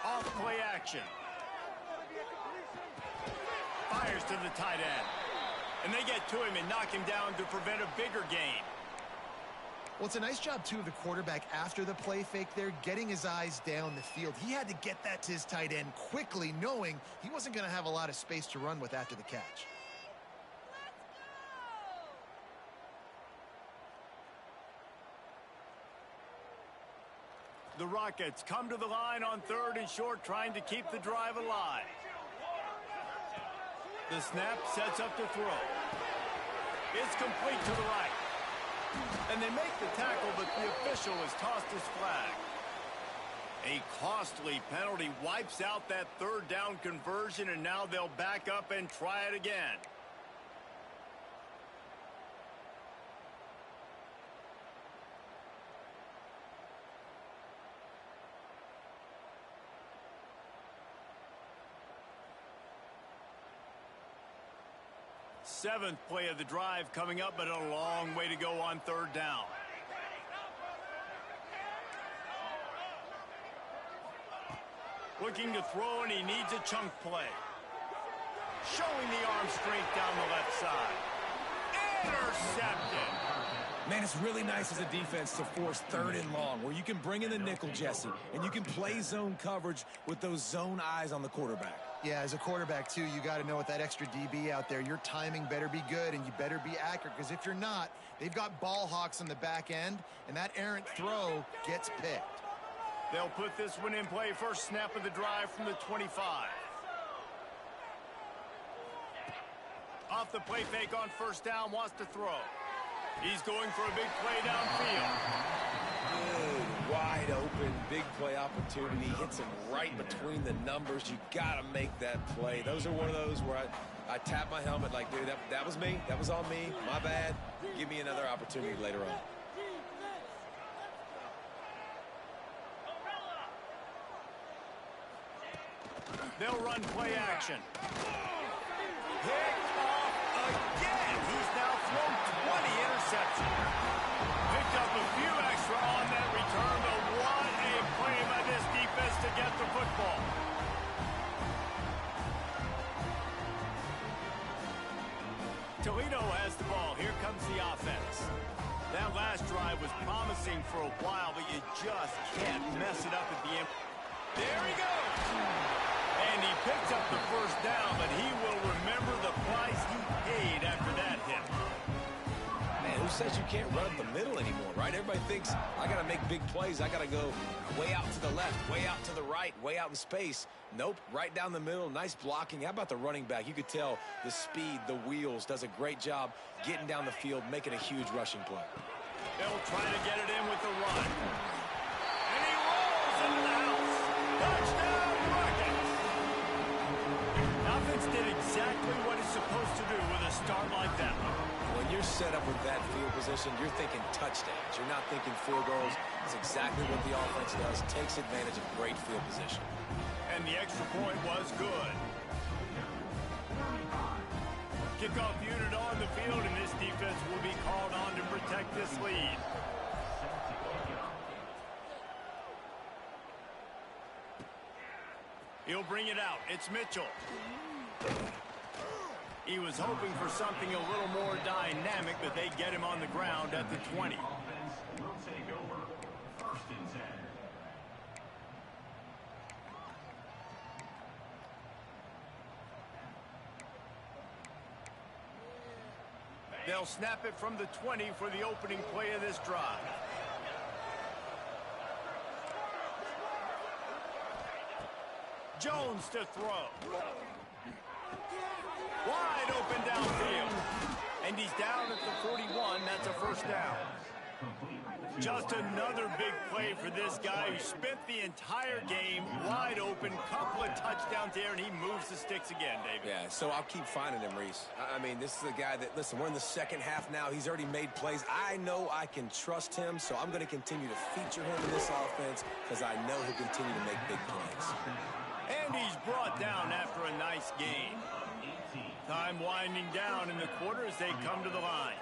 Off play action. Fires to the tight end. And they get to him and knock him down to prevent a bigger gain. Well, it's a nice job, too, of the quarterback after the play fake there, getting his eyes down the field. He had to get that to his tight end quickly, knowing he wasn't going to have a lot of space to run with after the catch. The Rockets come to the line on 3rd and short, trying to keep the drive alive. The snap sets up the throw. It's complete to the right. And they make the tackle, but the official has tossed his flag. A costly penalty wipes out that 3rd down conversion, and now they'll back up and try it again. Seventh play of the drive coming up, but a long way to go on 3rd down. Looking to throw, and he needs a chunk play. Showing the arm strength down the left side. Intercepted. Man, it's really nice as a defense to force 3rd and long, where you can bring in the nickel, Jesse, and you can play zone coverage with those zone eyes on the quarterback. Yeah, as a quarterback, too, you got to know with that extra DB out there, your timing better be good and you better be accurate, because if you're not, they've got ball hawks on the back end, and that errant throw gets picked. They'll put this one in play. First snap of the drive from the 25. Off the play fake on first down, wants to throw. He's going for a big play downfield. Good, wide open, big play opportunity. Hits him right between the numbers. You got to make that play. Those are one of those where I tap my helmet like, dude, that was me. That was on me. My bad. Give me another opportunity later on. They'll run play action. Picked off again. He's now thrown 20 interceptions. Picked up a few extra on that return, but what a play by this defense to get the football. Toledo has the ball. Here comes the offense. That last drive was promising for a while, but you just can't mess it up at the end. There he goes. And he picks up the first down, but he will remember the price he paid after that hit. Man, who says you can't run up the middle anymore, right? Everybody thinks I got to make big plays. I got to go way out to the left, way out to the right, way out in space. Nope, right down the middle. Nice blocking. How about the running back? You could tell the speed, the wheels, does a great job getting down the field, making a huge rushing play. They'll try to get it in with the run. And he rolls into the house. Touchdown, Rockets. defense did exactly what it's supposed to do with a start like that. When you're set up with that field position, you're thinking touchdowns. You're not thinking field goals. It's exactly what the offense does. Takes advantage of great field position. And the extra point was good. Kickoff unit on the field, and this defense will be called on to protect this lead. He'll bring it out. It's Mitchell. He was hoping for something a little more dynamic, but they get him on the ground at the 20. They'll snap it from the 20 for the opening play of this drive. Jones to throw. Wide open downfield. And he's down at the 41. That's a first down. Just another big play for this guy who spent the entire game wide open. Couple of touchdowns there, and he moves the sticks again, David. Yeah, so I'll keep finding him, Reese. I mean, this is a guy that, listen, we're in the second half now. He's already made plays. I know I can trust him, so I'm going to continue to feature him in this offense because I know he'll continue to make big plays. And he's brought down after a nice gain. Time winding down in the quarter as they come to the line.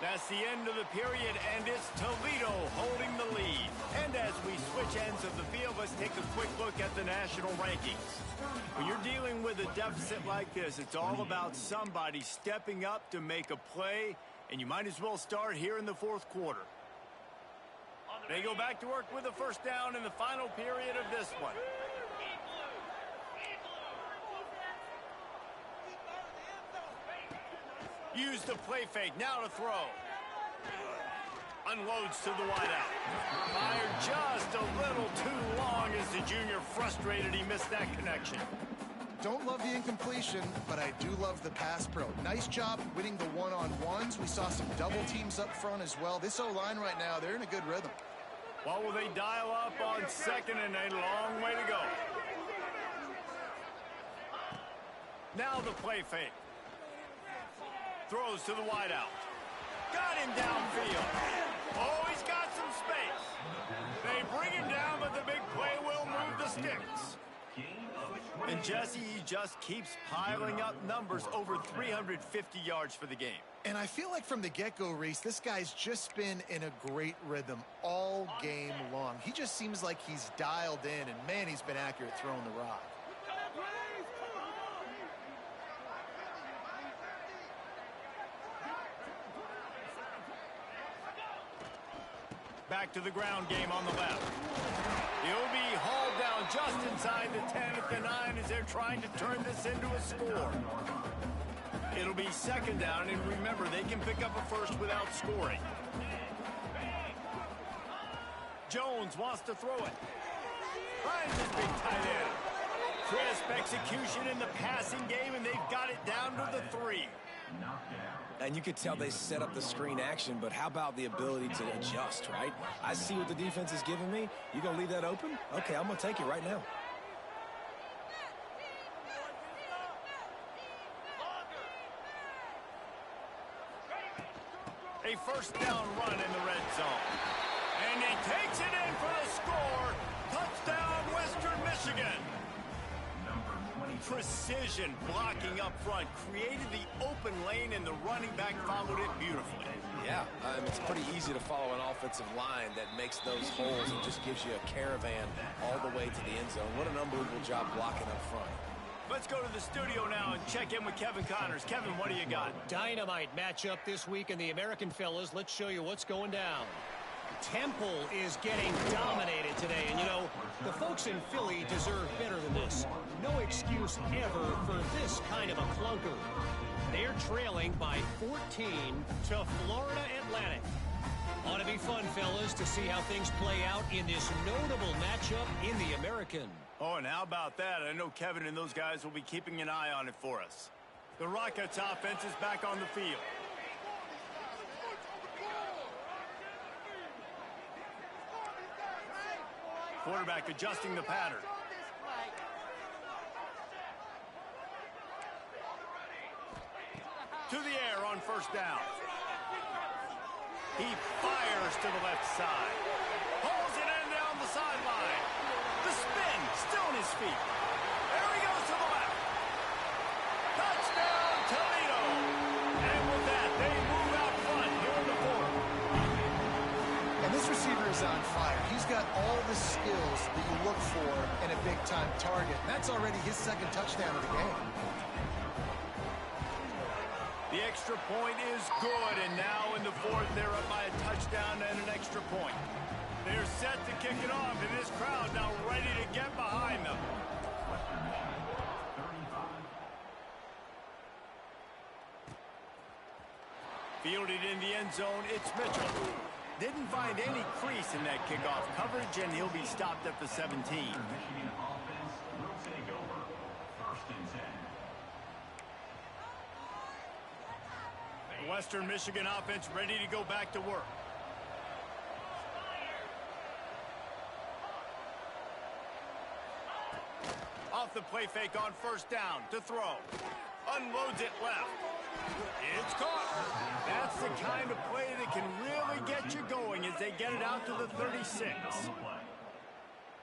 That's the end of the period, and it's Toledo holding the lead. And as we switch ends of the field, let's take a quick look at the national rankings. When you're dealing with a deficit like this, it's all about somebody stepping up to make a play, and you might as well start here in the fourth quarter. They go back to work with a first down in the final period of this one. Use the play fake, now to throw. Unloads to the wideout. Fired just a little too long as the junior frustrated he missed that connection. Don't love the incompletion, but I do love the pass pro. Nice job winning the one-on-ones. We saw some double teams up front as well. This O-line right now, they're in a good rhythm. What will they dial up on second and a long way to go? Now the play fake. Throws to the wideout. Got him downfield. Oh, he's got some space. They bring him down, but the big play will move the sticks. And Jesse, he just keeps piling up numbers, over 350 yards for the game. And I feel like from the get-go, Reese, this guy's just been in a great rhythm all game long. He just seems like he's dialed in, and man, he's been accurate throwing the rock. Back to the ground game on the left. He'll be hauled down just inside the 10 at the 9 as they're trying to turn this into a score. It'll be second down, and remember, they can pick up a first without scoring. Jones wants to throw it. Finds his big tight end. Crisp execution in the passing game, and they've got it down to the 3. And you could tell they set up the screen action, but how about the ability to adjust, right? I see what the defense is giving me. You going to leave that open? Okay, I'm going to take it right now. A first down run in the red zone. And he takes it in for the score. Touchdown, Western Michigan. Precision blocking up front created the open lane, and the running back followed it beautifully. Yeah, it's pretty easy to follow an offensive line that makes those holes and just gives you a caravan all the way to the end zone. What an unbelievable job blocking up front. Let's go to the studio now and check in with Kevin Connors. Kevin, what do you got? Dynamite matchup this week in the American, fellas. Let's show you what's going down. Temple is getting dominated today, and you know, the folks in Philly deserve better than this. No excuse ever for this kind of a clunker. They're trailing by 14 to Florida Atlantic. Ought to be fun, fellas, to see how things play out in this notable matchup in the American. Oh, and how about that? I know Kevin and those guys will be keeping an eye on it for us. The Rockets offense is back on the field. Quarterback adjusting the pattern. To the air on first down. He fires to the left side. Pulls it in down the sideline. The spin, still on his feet. There he goes to the left. Touchdown, Toledo. And with that, they move out front here in the fourth. And this receiver is on fire. He's got all the skills that you look for in a big-time target. That's already his second touchdown of the game. The extra point is good, and now in the fourth, they're up by a touchdown and an extra point. They're set to kick it off, and this crowd now ready to get behind them. Fielded in the end zone, it's Mitchell. Didn't find any crease in that kickoff coverage, and he'll be stopped at the 17. Western Michigan offense ready to go back to work. Off the play fake on first down to throw. Unloads it left. It's caught. That's the kind of play that can really get you going as they get it out to the 36.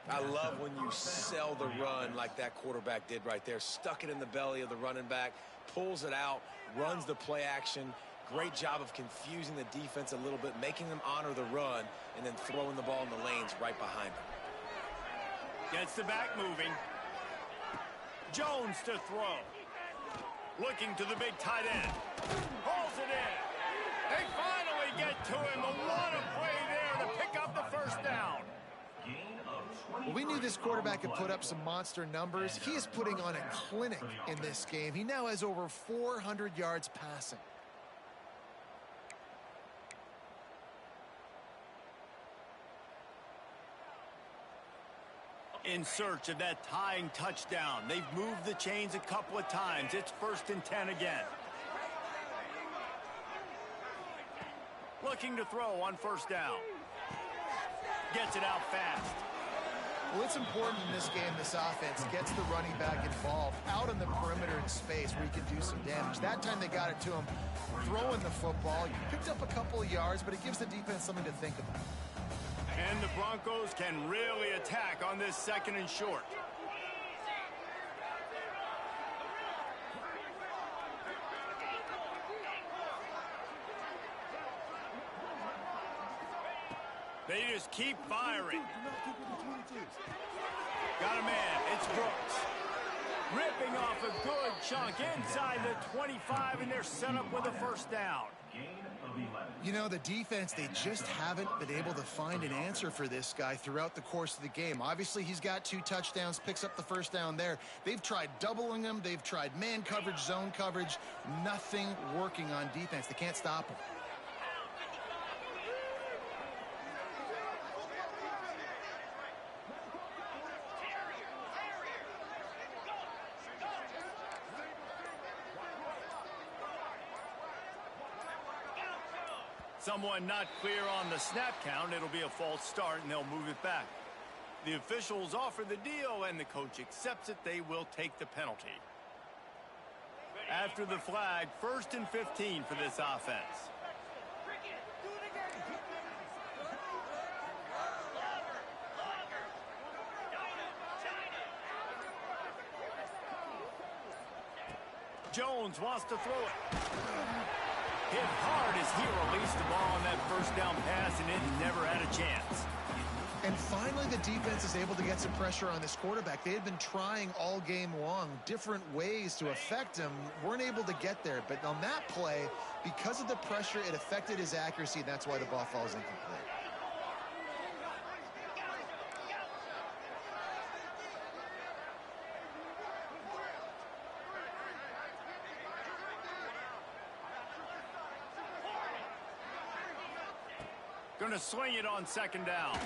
I love when you sell the run like that quarterback did right there. Stuck it in the belly of the running back, pulls it out, runs the play action. Great job of confusing the defense a little bit, making them honor the run, and then throwing the ball in the lanes right behind them. Gets the back moving. Jones to throw. Looking to the big tight end. Pulls it in. They finally get to him. What a play there to pick up the first down. Well, we knew this quarterback could put up some monster numbers. He is putting on a clinic in this game. He now has over 400 yards passing. In search of that tying touchdown. They've moved the chains a couple of times. It's 1st and 10 again. Looking to throw on first down. Gets it out fast. Well, it's important in this game, this offense gets the running back involved out on the perimeter in space where he can do some damage. That time they got it to him throwing the football. He picked up a couple of yards, but it gives the defense something to think about. And the Broncos can really attack on this 2nd and short. They just keep firing. Got a man. It's Brooks. Ripping off a good chunk inside the 25, and they're set up with a first down. You know, the defense, they just haven't been able to find an answer for this guy throughout the course of the game. Obviously, he's got 2 touchdowns, picks up the first down there. They've tried doubling him. They've tried man coverage, zone coverage. Nothing working on defense. They can't stop him. Someone not clear on the snap count. It'll be a false start, and they'll move it back. The officials offer the deal, and the coach accepts it. They will take the penalty. After the flag, 1st and 15 for this offense. Jones wants to throw it. Hit hard as he released the ball on that first down pass, and it never had a chance. And finally, the defense is able to get some pressure on this quarterback. They had been trying all game long different ways to affect him. Weren't able to get there. But on that play, because of the pressure, it affected his accuracy, and that's why the ball falls incomplete. Going to swing it on 2nd down.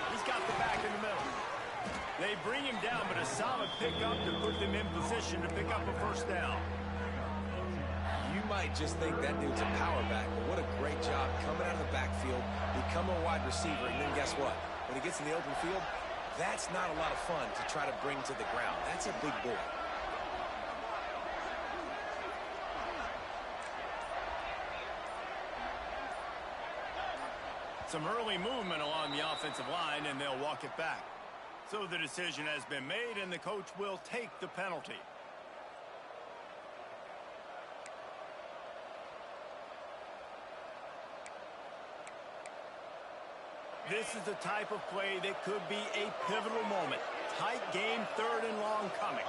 He's got the back in the middle. They bring him down, but a solid pickup to put them in position to pick up a first down. You might just think that dude's a power back, but what a great job coming out of the backfield, become a wide receiver, and then guess what? when he gets in the open field, that's not a lot of fun to try to bring to the ground. That's a big boy. Some early movement along the offensive line, and they'll walk it back. So the decision has been made, and the coach will take the penalty. This is the type of play that could be a pivotal moment. Tight game, 3rd and long coming.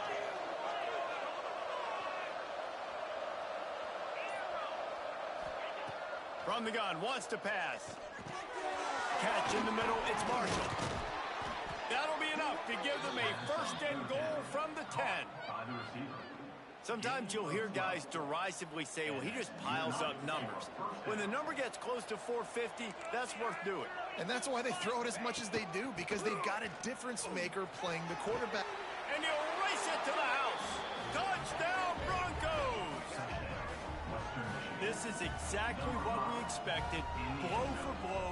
From the gun, wants to pass. Catch in the middle, it's Marshall. That'll be enough to give them a 1st and goal from the 10. Sometimes you'll hear guys derisively say, well, he just piles up numbers. When the number gets close to 450, that's worth doing. And that's why they throw it as much as they do, because they've got a difference maker playing the quarterback. And he'll race it to the house. Touchdown, Broncos! This is exactly what we expected. Blow for blow,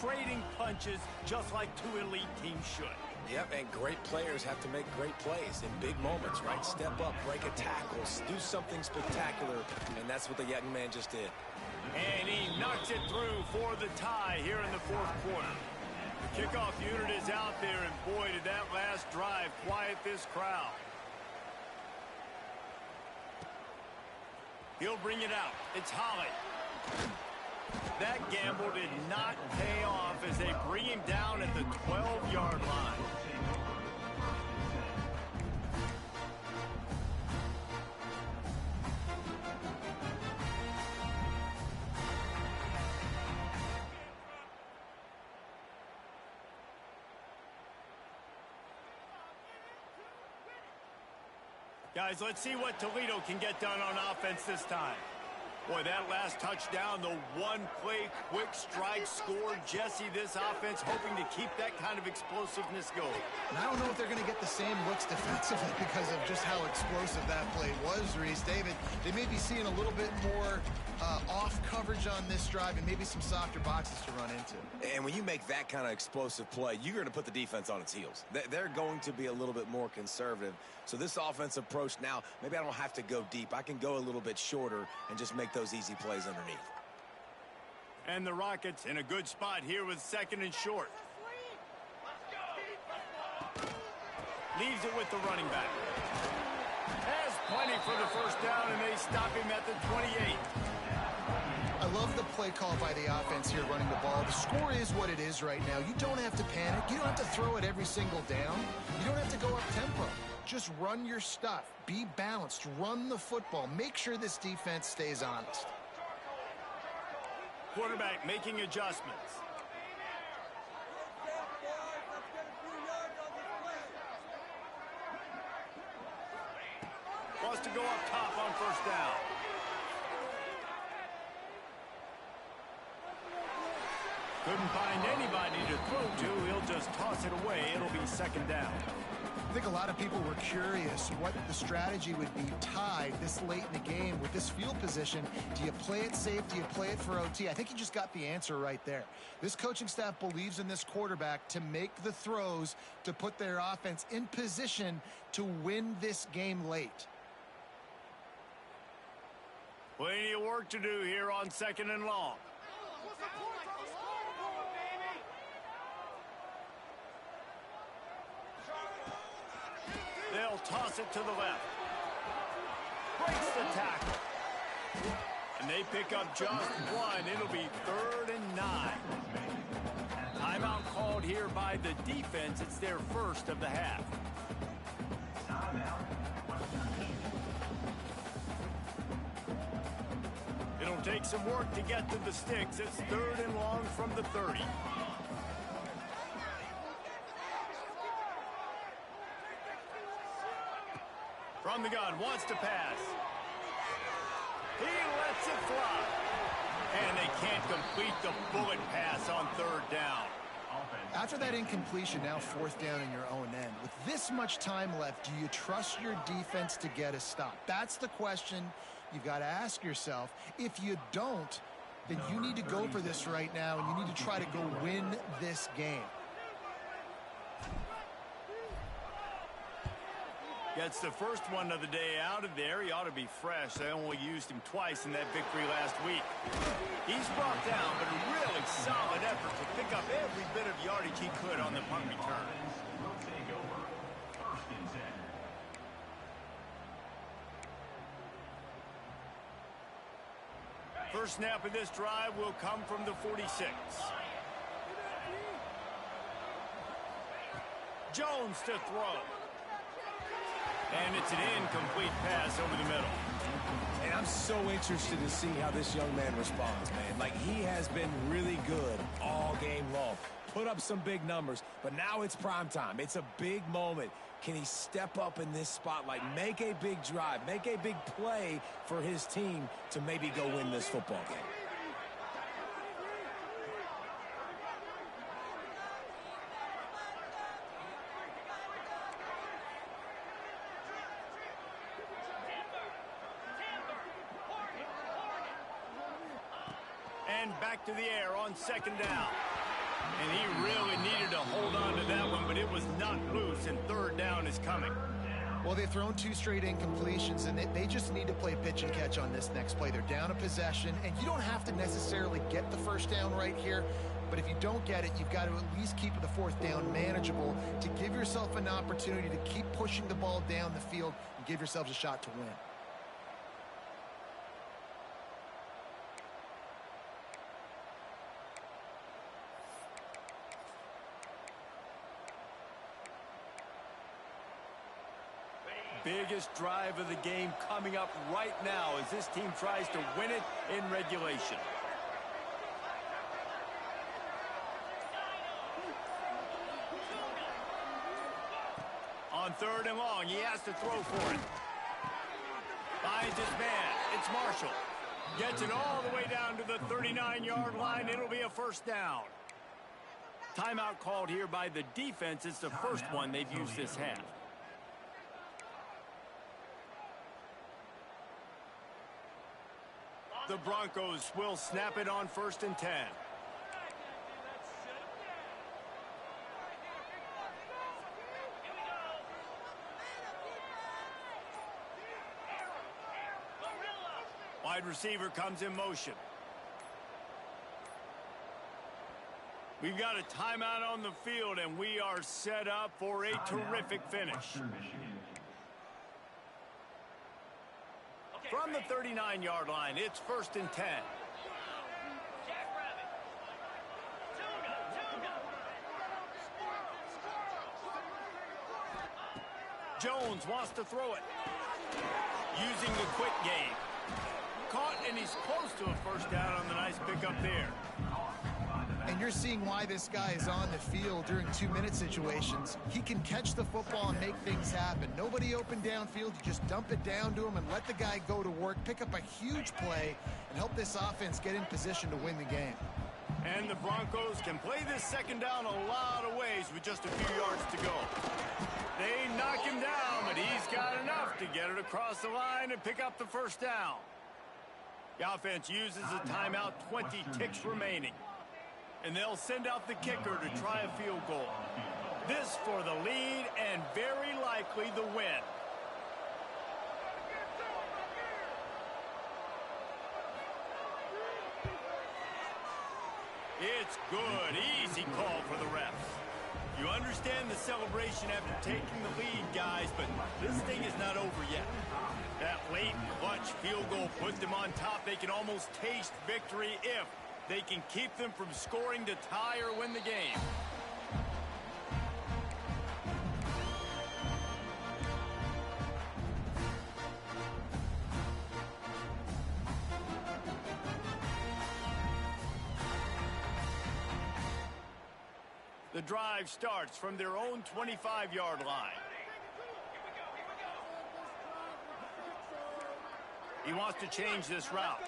trading punches, just like 2 elite teams should. Yep, and great players have to make great plays in big moments, right? Step up, break a tackle, do something spectacular, and that's what the young man just did. And he knocks it through for the tie here in the 4th quarter. The kickoff unit is out there, and boy, did that last drive quiet this crowd. He'll bring it out. It's Holly. That gamble did not pay off as they bring him down at the 12-yard line. Guys, let's see what Toledo can get done on offense this time. Boy, that last touchdown, the one-play quick strike score. Jesse, this offense hoping to keep that kind of explosiveness going. And I don't know if they're going to get the same looks defensively because of just how explosive that play was, Reese. David, they may be seeing a little bit more off coverage on this drive and maybe some softer boxes to run into. And when you make that kind of explosive play, you're going to put the defense on its heels. They're going to be a little bit more conservative. So this offensive approach now, maybe I don't have to go deep. I can go a little bit shorter and just make those easy plays underneath. And the Rockets in a good spot here with 2nd and short. Leaves it with the running back. Has plenty for the 1st down, and they stop him at the 28. I love the play call by the offense here running the ball. The score is what it is right now. You don't have to panic. You don't have to throw it every single down. You don't have to go up tempo. Just run your stuff. Be balanced. Run the football. Make sure this defense stays honest. Quarterback making adjustments. Wants to go up top on 1st down. Couldn't find anybody to throw to. He'll just toss it away. It'll be 2nd down. I think a lot of people were curious what the strategy would be tied this late in the game with this field position. Do you play it safe? Do you play it for OT? I think you just got the answer right there. This coaching staff believes in this quarterback to make the throws to put their offense in position to win this game late. Plenty of work to do here on 2nd and long. They'll toss it to the left. Breaks the tackle. And they pick up just one. It'll be 3rd and 9. Timeout called here by the defense. It's their 1st of the half. It'll take some work to get to the sticks. It's 3rd and long from the 30. From the gun, wants to pass. He lets it fly. And they can't complete the bullet pass on 3rd down. After that incompletion, now 4th down in your own end. With this much time left, do you trust your defense to get a stop? That's the question you've got to ask yourself. If you don't, then you need to go for this right now, and you need to try to go win this game. Gets the first one of the day out of there. He ought to be fresh. They only used him twice in that victory last week. He's brought down, but a really solid effort to pick up every bit of yardage he could on the punt return. First snap of this drive will come from the 46. Jones to throw. And it's an incomplete pass over the middle. And I'm so interested to see how this young man responds, man. Like, he has been really good all game long. Put up some big numbers, but now it's prime time. It's a big moment. Can he step up in this spotlight, make a big drive, make a big play for his team to maybe go win this football game? And back to the air on second down. And he really needed to hold on to that one, but it was not loose, and third down is coming. Well, they've thrown 2 straight incompletions, and they just need to play pitch and catch on this next play. They're down a possession, and you don't have to necessarily get the first down right here, but if you don't get it, you've got to at least keep the fourth down manageable to give yourself an opportunity to keep pushing the ball down the field and give yourselves a shot to win. Biggest drive of the game coming up right now as this team tries to win it in regulation. On third and long, he has to throw for it. Finds his man. It's Marshall. Gets it all the way down to the 39-yard line. It'll be a first down. Timeout called here by the defense. It's the first one they've used this half. The Broncos will snap it on 1st and 10. Wide receiver comes in motion. We've got a timeout on the field, and we are set up for a terrific finish. From the 39-yard line, it's 1st and 10. Jones wants to throw it. Using the quick game. Caught, and he's close to a first down on the nice pickup there. And you're seeing why this guy is on the field during 2-minute situations. He can catch the football and make things happen. Nobody open downfield. You just dump it down to him and let the guy go to work, pick up a huge play, and help this offense get in position to win the game. And the Broncos can play this second down a lot of ways with just a few yards to go. They knock him down, but he's got enough to get it across the line and pick up the first down. The offense uses a timeout, 20 ticks remaining. And they'll send out the kicker to try a field goal. This for the lead and very likely the win. It's good. Easy call for the refs. You understand the celebration after taking the lead, guys, but this thing is not over yet. That late clutch field goal put them on top. They can almost taste victory if they can keep them from scoring to tie or win the game. The drive starts from their own 25-yard line. He wants to change this route.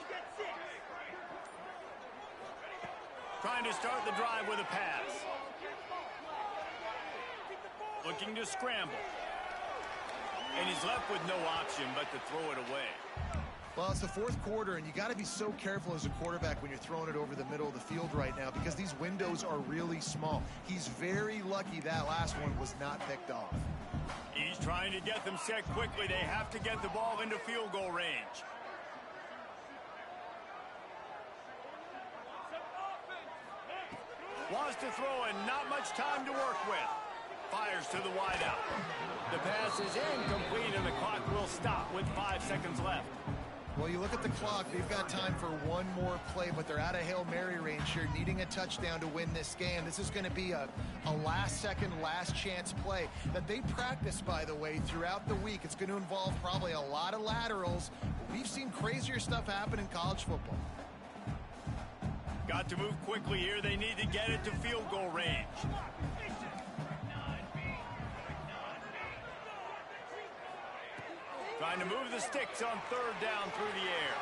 Trying to start the drive with a pass. Looking to scramble. And he's left with no option but to throw it away. Well, it's the fourth quarter, and you got to be so careful as a quarterback when you're throwing it over the middle of the field right now because these windows are really small. He's very lucky that last one was not picked off. He's trying to get them set quickly. They have to get the ball into field goal range. Wants to throw and not much time to work with. Fires to the wideout. The pass is incomplete and the clock will stop with 5 seconds left. Well, you look at the clock, they've got time for one more play, but they're out of Hail Mary range here, needing a touchdown to win this game. This is going to be a last-second, last-chance play that they practice, by the way, throughout the week. It's going to involve probably a lot of laterals. We've seen crazier stuff happen in college football. Got to move quickly here. They need to get it to field goal range. Trying to move the sticks on third down through the air.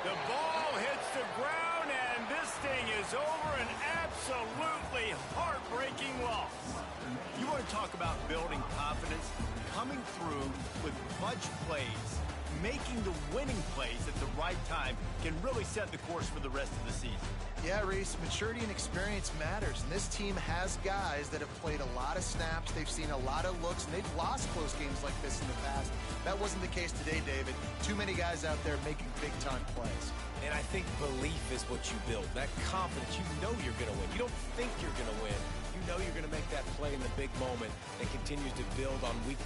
The ball hits the ground, and this thing is over. An absolutely heartbreaking loss. You want to talk about building confidence? Coming through with clutch plays, making the winning plays at the right time can really set the course for the rest of the season. Yeah, Reese, maturity and experience matters, and this team has guys that have played a lot of snaps, they've seen a lot of looks, and they've lost close games like this in the past. That wasn't the case today, David. Too many guys out there making big-time plays. And I think belief is what you build, that confidence. You know you're going to win. You don't think you're going to win. You know you're going to make that play in the big moment that continues to build on week to